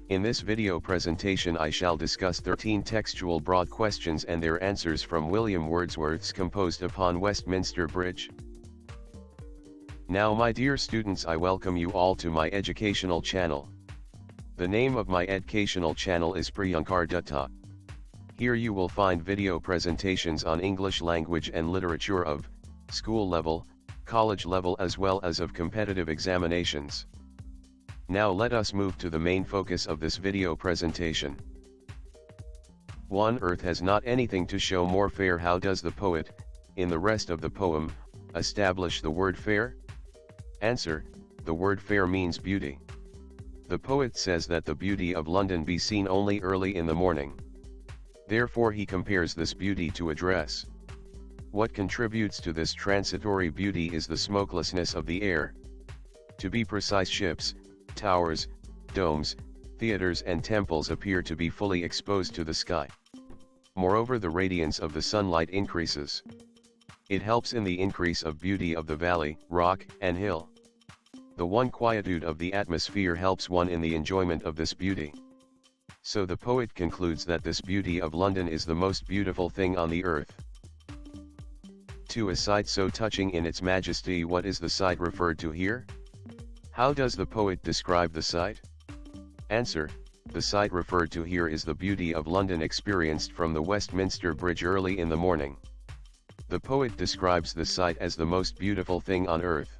In this video presentation I shall discuss 13 textual broad questions and their answers from William Wordsworth's composed upon Westminster Bridge. Now my dear students, I welcome you all to my educational channel. The name of my educational channel is Priyankar Dutta. Here you will find video presentations on English language and literature of school level, college level as well as of competitive examinations. Now let us move to the main focus of this video presentation. 1. Earth has not anything to show more fair. How does the poet, in the rest of the poem, establish the word fair? Answer: the word fair means beauty. The poet says that the beauty of London be seen only early in the morning. Therefore he compares this beauty to a dress. What contributes to this transitory beauty is the smokelessness of the air. To be precise, ships, towers, domes, theaters and temples appear to be fully exposed to the sky. Moreover, the radiance of the sunlight increases. It helps in the increase of beauty of the valley, rock, and hill. The one quietude of the atmosphere helps one in the enjoyment of this beauty. So the poet concludes that this beauty of London is the most beautiful thing on the earth. 2. A sight so touching in its majesty. What is the sight referred to here? How does the poet describe the sight? Answer: the sight referred to here is the beauty of London experienced from the Westminster Bridge early in the morning. The poet describes the sight as the most beautiful thing on earth.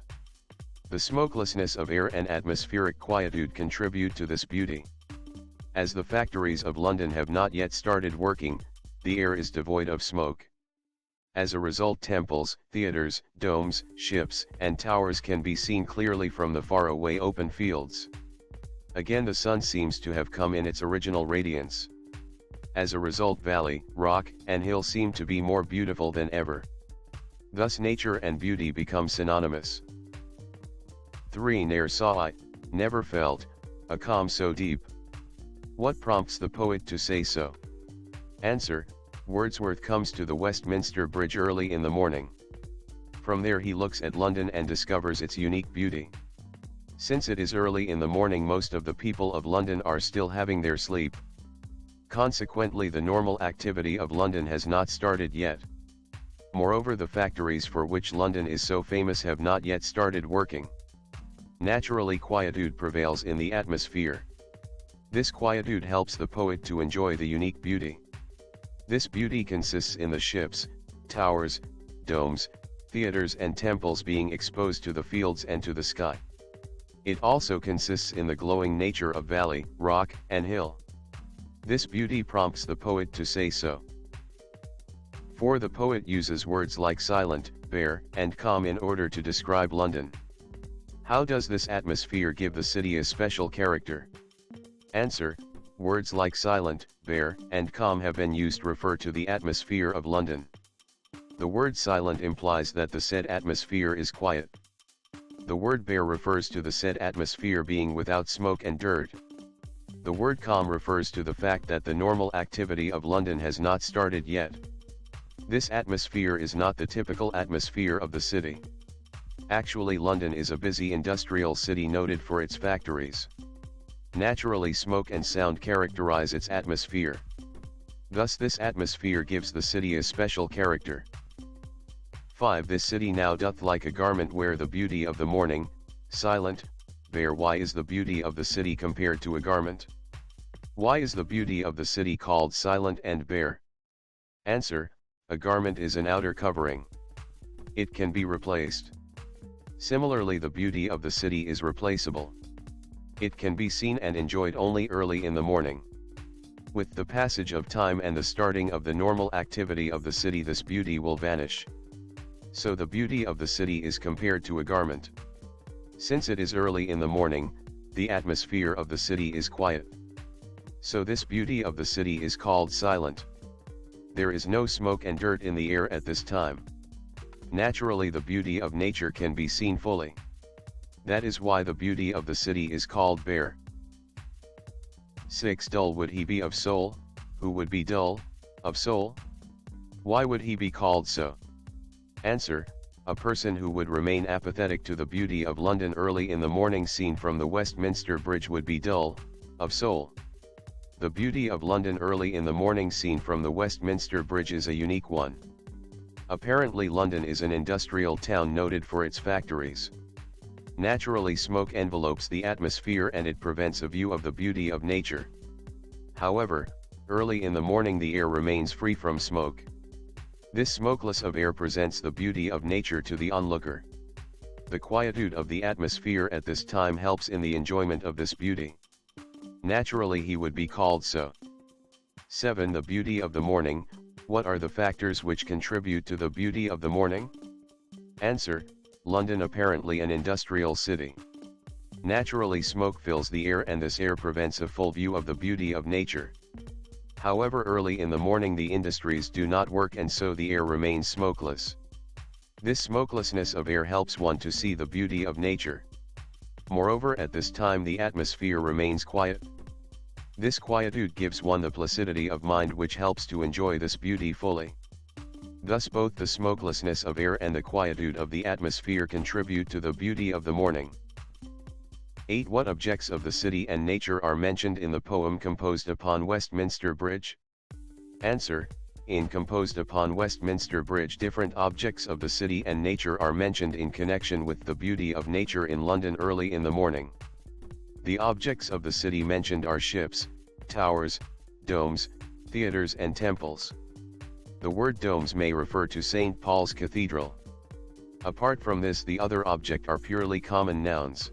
The smokelessness of air and atmospheric quietude contribute to this beauty. As the factories of London have not yet started working, the air is devoid of smoke. As a result, temples, theaters, domes, ships, and towers can be seen clearly from the far-away open fields. Again, the sun seems to have come in its original radiance. As a result, valley, rock, and hill seem to be more beautiful than ever. Thus nature and beauty become synonymous. 3. Ne'er saw I, never felt, a calm so deep. What prompts the poet to say so? Answer: Wordsworth comes to the Westminster Bridge early in the morning. From there he looks at London and discovers its unique beauty. Since it is early in the morning, most of the people of London are still having their sleep. Consequently, the normal activity of London has not started yet. Moreover, the factories for which London is so famous have not yet started working. Naturally, quietude prevails in the atmosphere. This quietude helps the poet to enjoy the unique beauty. This beauty consists in the ships, towers, domes, theaters and temples being exposed to the fields and to the sky. It also consists in the glowing nature of valley, rock, and hill. This beauty prompts the poet to say so. 4. The poet uses words like silent, bare, and calm in order to describe London. How does this atmosphere give the city a special character? Answer: words like silent, bare, and calm have been used to refer to the atmosphere of London. The word silent implies that the said atmosphere is quiet. The word bare refers to the said atmosphere being without smoke and dirt. The word calm refers to the fact that the normal activity of London has not started yet. This atmosphere is not the typical atmosphere of the city. Actually, London is a busy industrial city noted for its factories. Naturally, smoke and sound characterize its atmosphere. Thus this atmosphere gives the city a special character. 5. This city now doth like a garment wear the beauty of the morning, silent, bare. Why is the beauty of the city compared to a garment? Why is the beauty of the city called silent and bare? Answer: a garment is an outer covering. It can be replaced. Similarly, the beauty of the city is replaceable. It can be seen and enjoyed only early in the morning. With the passage of time and the starting of the normal activity of the city, this beauty will vanish. So the beauty of the city is compared to a garment. Since it is early in the morning, the atmosphere of the city is quiet. So this beauty of the city is called silent. There is no smoke and dirt in the air at this time. Naturally, the beauty of nature can be seen fully. That is why the beauty of the city is called bare. 6. Dull would he be of soul? Who would be dull, of soul? Why would he be called so? Answer: a person who would remain apathetic to the beauty of London early in the morning seen from the Westminster Bridge would be dull, of soul. The beauty of London early in the morning seen from the Westminster Bridge is a unique one. Apparently London is an industrial town noted for its factories. Naturally, smoke envelopes the atmosphere and it prevents a view of the beauty of nature. However, early in the morning the air remains free from smoke. This smokeless of air presents the beauty of nature to the onlooker. The quietude of the atmosphere at this time helps in the enjoyment of this beauty. Naturally he would be called so. 7. The beauty of the morning. What are the factors which contribute to the beauty of the morning? Answer: London, apparently an industrial city. Naturally smoke fills the air and this air prevents a full view of the beauty of nature. However, early in the morning the industries do not work and so the air remains smokeless. This smokelessness of air helps one to see the beauty of nature. Moreover, at this time the atmosphere remains quiet. This quietude gives one the placidity of mind which helps to enjoy this beauty fully. Thus both the smokelessness of air and the quietude of the atmosphere contribute to the beauty of the morning. 8. What objects of the city and nature are mentioned in the poem composed upon Westminster Bridge? Answer: in Composed upon Westminster Bridge, different objects of the city and nature are mentioned in connection with the beauty of nature in London early in the morning. The objects of the city mentioned are ships, towers, domes, theatres and temples. The word domes may refer to St. Paul's Cathedral. Apart from this, the other object are purely common nouns.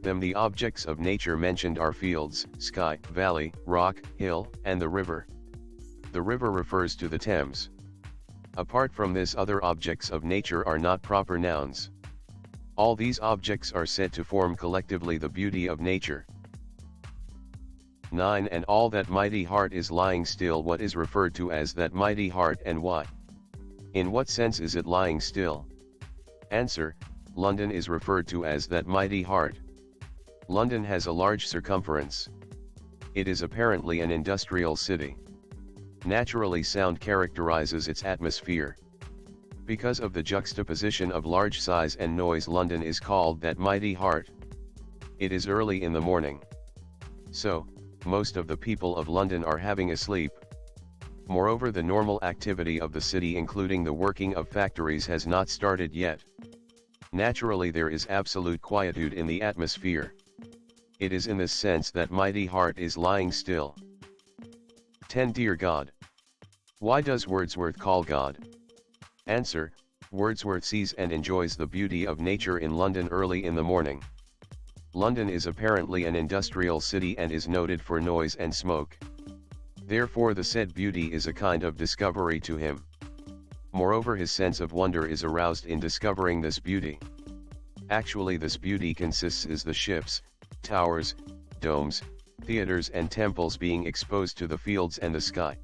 The objects of nature mentioned are fields, sky, valley, rock, hill, and the river. The river refers to the Thames. Apart from this, other objects of nature are not proper nouns. All these objects are said to form collectively the beauty of nature. 9. And all that mighty heart is lying still. What is referred to as that mighty heart and why? In what sense is it lying still? Answer: London is referred to as that mighty heart. London has a large circumference. It is apparently an industrial city. Naturally, sound characterizes its atmosphere. Because of the juxtaposition of large size and noise, London is called that mighty heart. It is early in the morning. So, most of the people of London are having a sleep. Moreover, the normal activity of the city, including the working of factories, has not started yet. Naturally, there is absolute quietude in the atmosphere. It is in this sense that mighty heart is lying still. 10. Dear God. Why does Wordsworth call God? Answer: Wordsworth sees and enjoys the beauty of nature in London early in the morning. London is apparently an industrial city and is noted for noise and smoke. Therefore the said beauty is a kind of discovery to him. Moreover, his sense of wonder is aroused in discovering this beauty. Actually, this beauty consists is the ships, towers, domes, theatres and temples being exposed to the fields and the sky.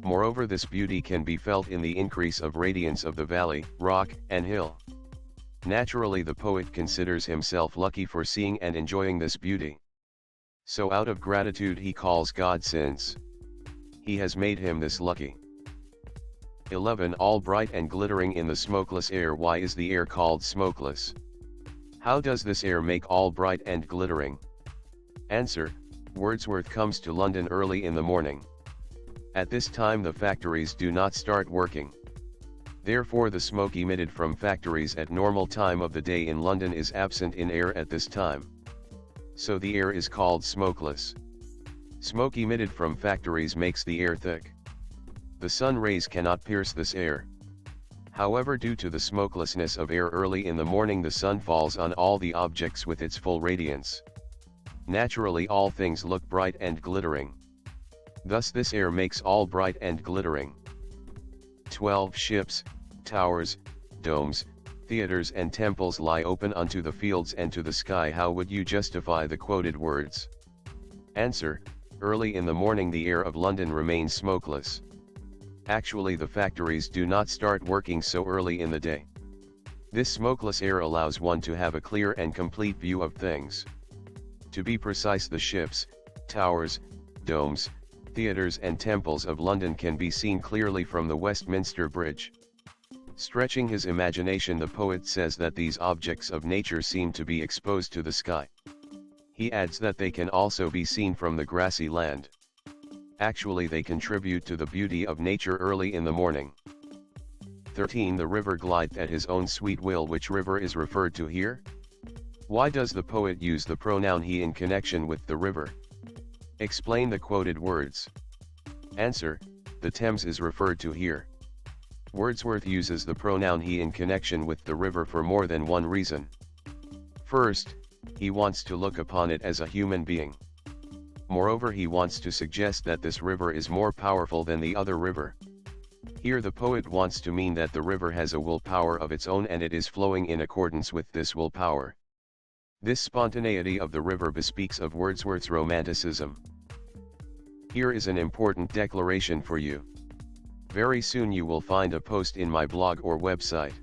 Moreover, this beauty can be felt in the increase of radiance of the valley, rock, and hill. Naturally, the poet considers himself lucky for seeing and enjoying this beauty. So out of gratitude he calls God, since he has made him this lucky. 11. All bright and glittering in the smokeless air. Why is the air called smokeless? How does this air make all bright and glittering? Answer: Wordsworth comes to London early in the morning. At this time the factories do not start working. Therefore the smoke emitted from factories at normal time of the day in London is absent in air at this time. So the air is called smokeless. Smoke emitted from factories makes the air thick. The sun rays cannot pierce this air. However, due to the smokelessness of air early in the morning, the sun falls on all the objects with its full radiance. Naturally, all things look bright and glittering. Thus this air makes all bright and glittering. 12. Ships, towers, domes, theatres and temples lie open unto the fields and to the sky. How would you justify the quoted words? Answer: early in the morning the air of London remains smokeless. Actually, the factories do not start working so early in the day. This smokeless air allows one to have a clear and complete view of things. To be precise, the ships, towers, domes, theatres and temples of London can be seen clearly from the Westminster Bridge. Stretching his imagination, the poet says that these objects of nature seem to be exposed to the sky. He adds that they can also be seen from the grassy land. Actually, they contribute to the beauty of nature early in the morning. 13. The river glideth at his own sweet will. Which river is referred to here? Why does the poet use the pronoun he in connection with the river? Explain the quoted words. Answer: the Thames is referred to here. Wordsworth uses the pronoun he in connection with the river for more than one reason. First, he wants to look upon it as a human being. Moreover, he wants to suggest that this river is more powerful than the other river. Here the poet wants to mean that the river has a will power of its own and it is flowing in accordance with this will power. This spontaneity of the river bespeaks of Wordsworth's romanticism. Here is an important declaration for you. Very soon you will find a post in my blog or website.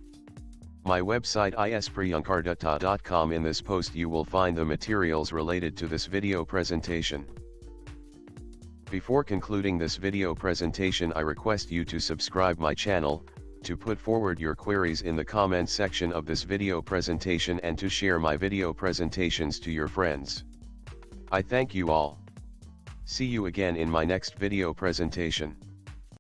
My website ispriyankardatta.com. In this post you will find the materials related to this video presentation. Before concluding this video presentation, I request you to subscribe my channel, to put forward your queries in the comment section of this video presentation and to share my video presentations to your friends. I thank you all. See you again in my next video presentation.